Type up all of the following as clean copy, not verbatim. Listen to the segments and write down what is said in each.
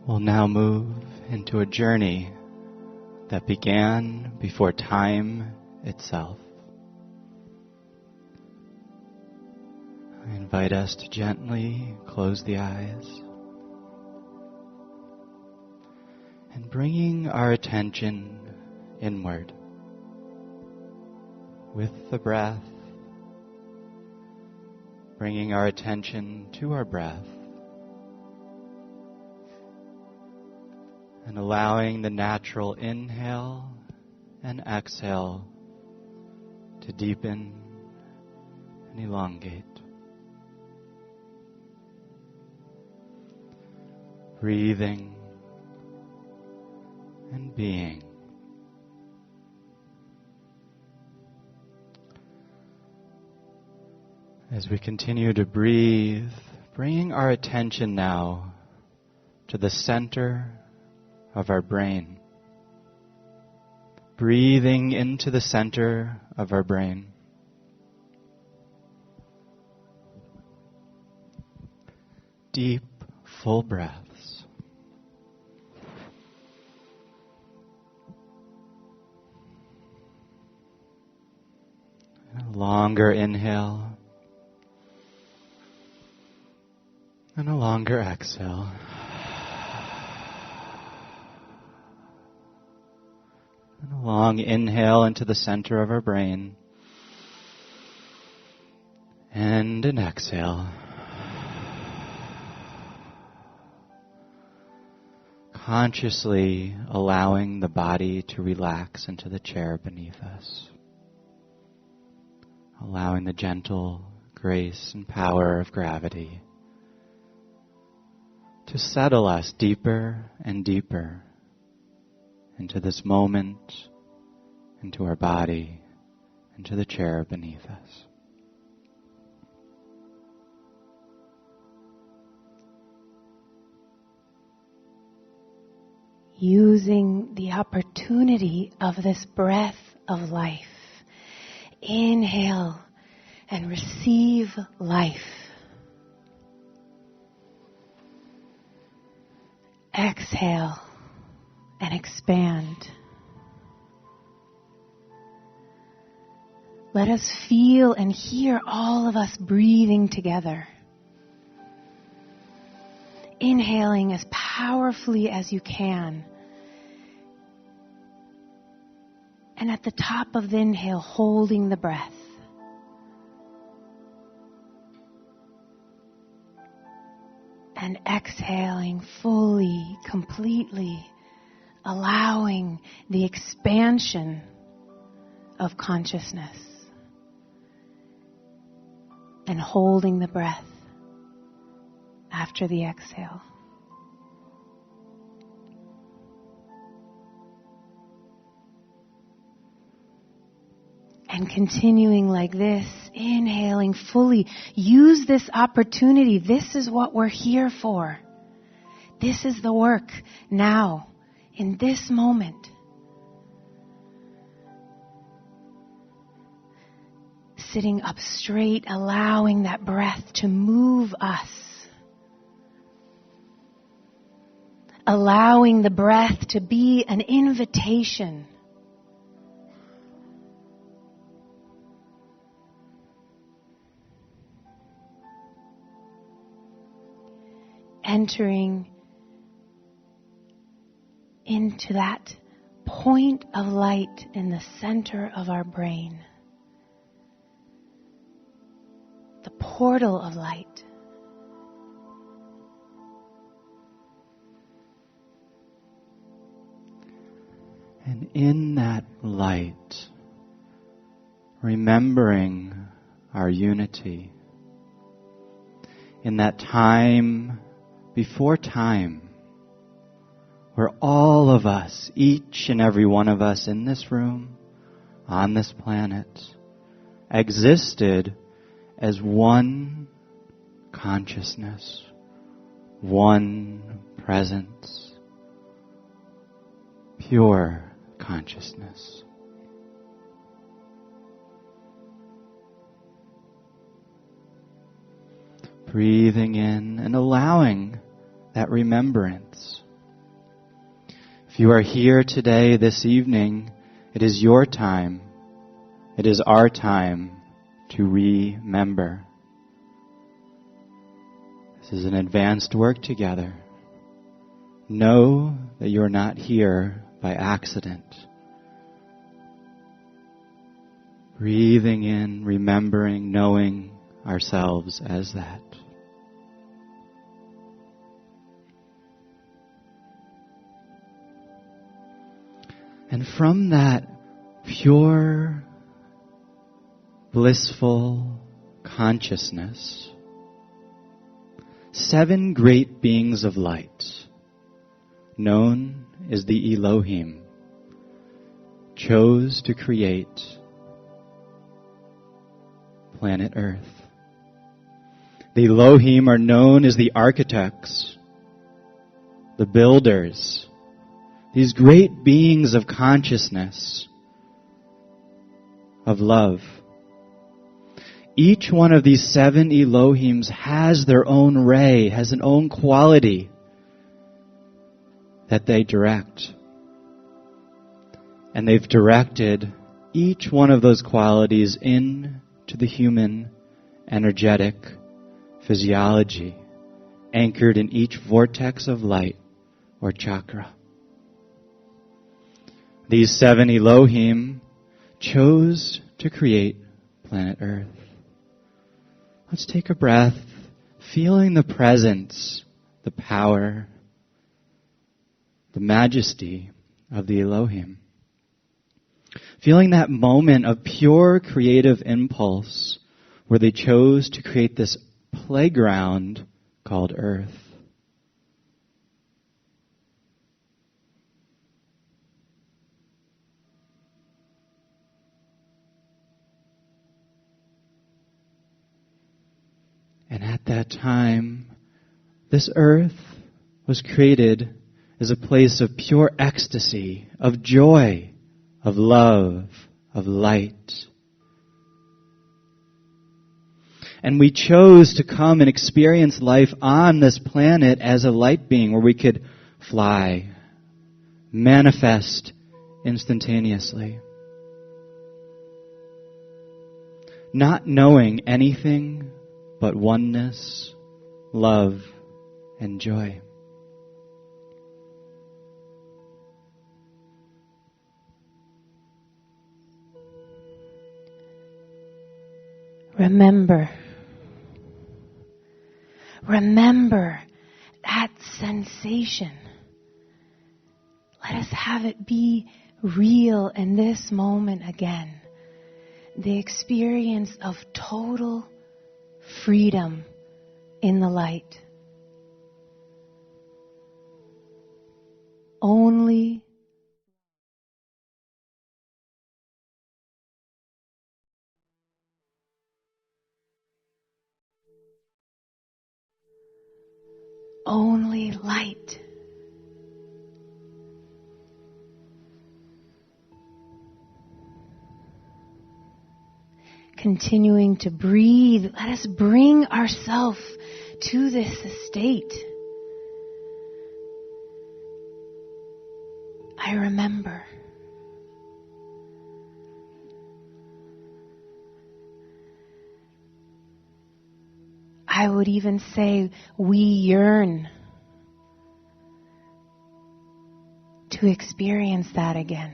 We'll now move into a journey that began before time itself. I invite us to gently close the eyes and bringing our attention inward with the breath, bringing our attention to our breath and allowing the natural inhale and exhale to deepen and elongate. Breathing and being. As we continue to breathe, bringing our attention now to the center of our brain. Breathing into the center of our brain. Deep, full breaths. And a longer inhale. And a longer exhale. And a long inhale into the center of our brain. And an exhale. Consciously allowing the body to relax into the chair beneath us. Allowing the gentle grace and power of gravity to settle us deeper and deeper into this moment, into our body, into the chair beneath us. Using the opportunity of this breath of life. Inhale and receive life. Exhale and expand. Let us feel and hear all of us breathing together. Inhaling as powerfully as you can. And at the top of the inhale, holding the breath. And exhaling fully, completely, allowing the expansion of consciousness. And holding the breath after the exhale. And continuing like this, inhaling fully. Use this opportunity. This is what we're here for. This is the work now, in this moment. Sitting up straight, allowing that breath to move us. Allowing the breath to be an invitation. Entering into that point of light in the center of our brain. The portal of light. And in that light, remembering our unity, in that time before time, where all of us, each and every one of us in this room, on this planet, existed as one consciousness, one presence, pure consciousness. Breathing in and allowing that remembrance If you are here today, this evening, it is your time. It is our time to remember. This is an advanced work together. Know that you're not here by accident. Breathing in, remembering, knowing ourselves as that. And from that pure, blissful consciousness, 7 great beings of light, known as the Elohim, chose to create planet Earth. The Elohim are known as the architects, the builders, these great beings of consciousness, of love. Each one of these 7 Elohims has their own ray, has an own quality that they direct. And they've directed each one of those qualities into the human energetic physiology, anchored in each vortex of light or chakra. These 7 Elohim chose to create planet Earth. Let's take a breath, feeling the presence, the power, the majesty of the Elohim. Feeling that moment of pure creative impulse where they chose to create this playground called Earth. And at that time, this earth was created as a place of pure ecstasy, of joy, of love, of light. And we chose to come and experience life on this planet as a light being where we could fly, manifest instantaneously. Not knowing anything but oneness, love, and joy. Remember that sensation. Let us have it be real in this moment again. The experience of total freedom in the light. Only light. Continuing to breathe, let us bring ourselves to this state. I remember. I would even say we yearn to experience that again.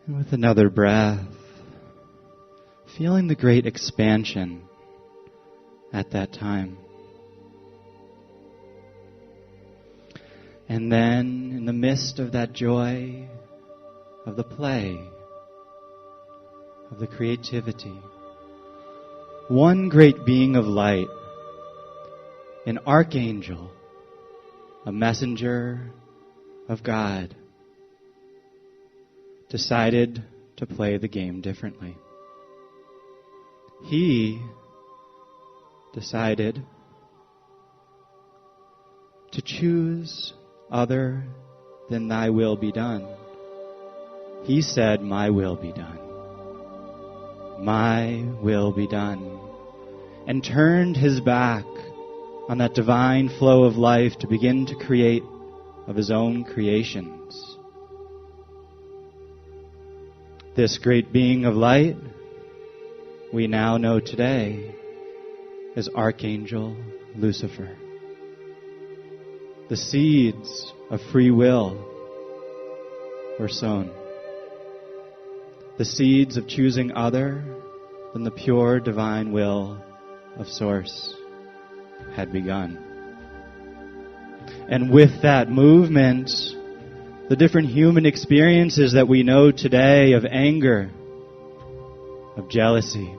And with another breath, feeling the great expansion at that time. And then, in the midst of that joy, of the play, of the creativity, one great being of light an archangel, a messenger of God, decided to play the game differently. He decided to choose other than thy will be done. He said, my will be done. My will be done. And turned his back on that divine flow of life to begin to create of his own creations. This great being of light, we now know today as Archangel Lucifer. The seeds of free will were sown. The seeds of choosing other than the pure divine will of Source had begun. And with that movement, the different human experiences that we know today of anger, of jealousy,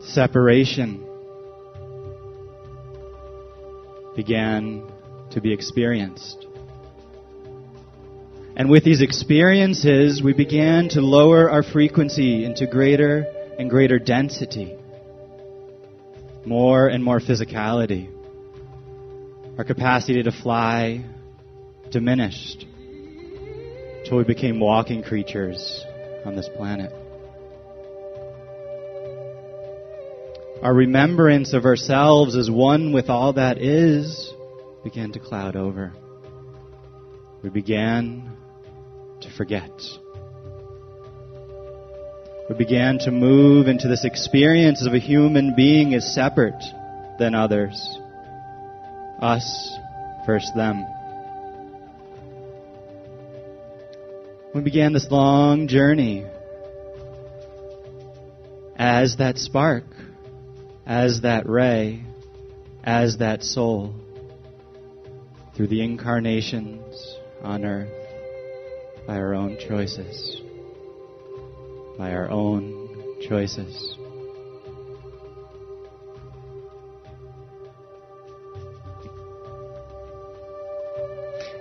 separation, began to be experienced. And with these experiences, we began to lower our frequency into greater and greater density, more and more physicality. Our capacity to fly diminished until we became walking creatures on this planet. Our remembrance of ourselves as one with all that is began to cloud over. We began to forget. We began to move into this experience of a human being as separate than others. Us versus them. We began this long journey as that spark, as that ray, as that soul, through the incarnations on earth, by our own choices. By our own choices.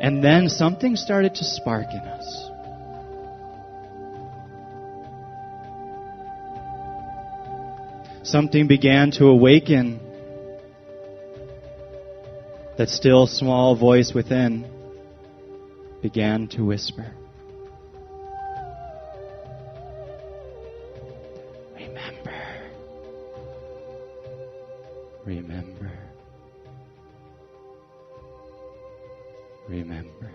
And then something started to spark in us. Something began to awaken. That still small voice within began to whisper. Remember. Remember.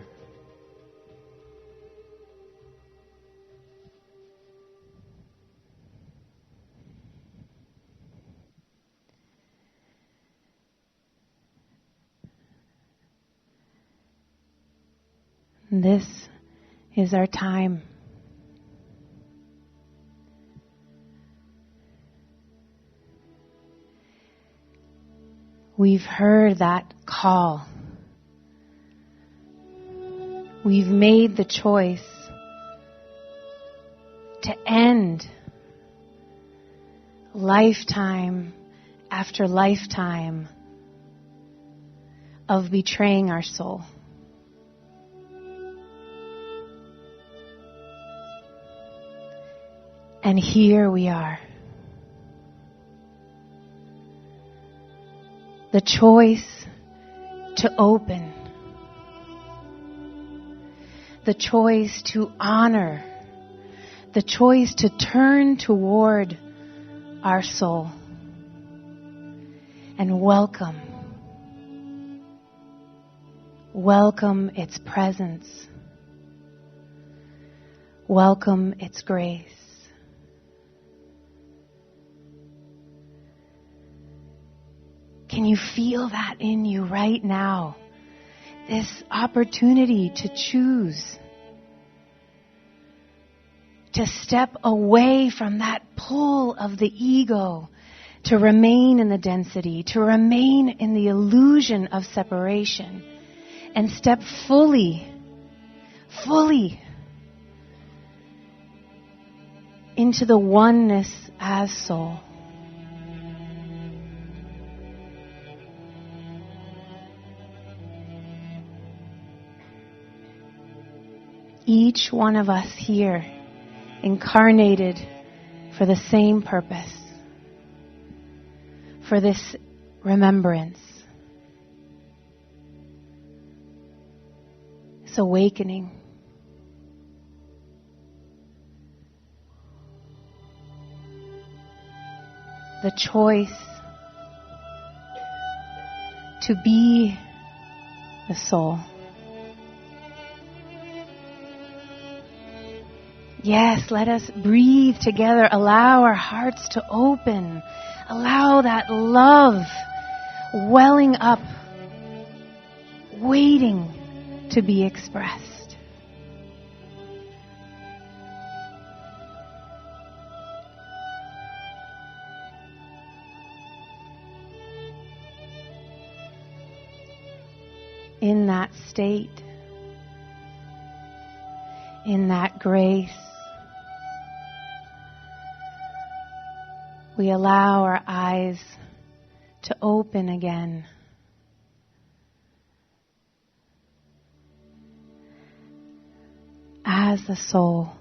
This is our time. We've heard that call. We've made the choice to end lifetime after lifetime of betraying our soul. And here we are. The choice to open. The choice to honor. The choice to turn toward our soul. And welcome. Welcome its presence. Welcome its grace. Can you feel that in you right now? This opportunity to choose. To step away from that pull of the ego. To remain in the density. To remain in the illusion of separation. And step fully into the oneness as soul. each one of us here incarnated for the same purpose, for this remembrance, this awakening. The choice to be the soul. Yes, let us breathe together. Allow our hearts to open. Allow that love welling up, waiting to be expressed. In that state, in that grace, we allow our eyes to open again. As the soul.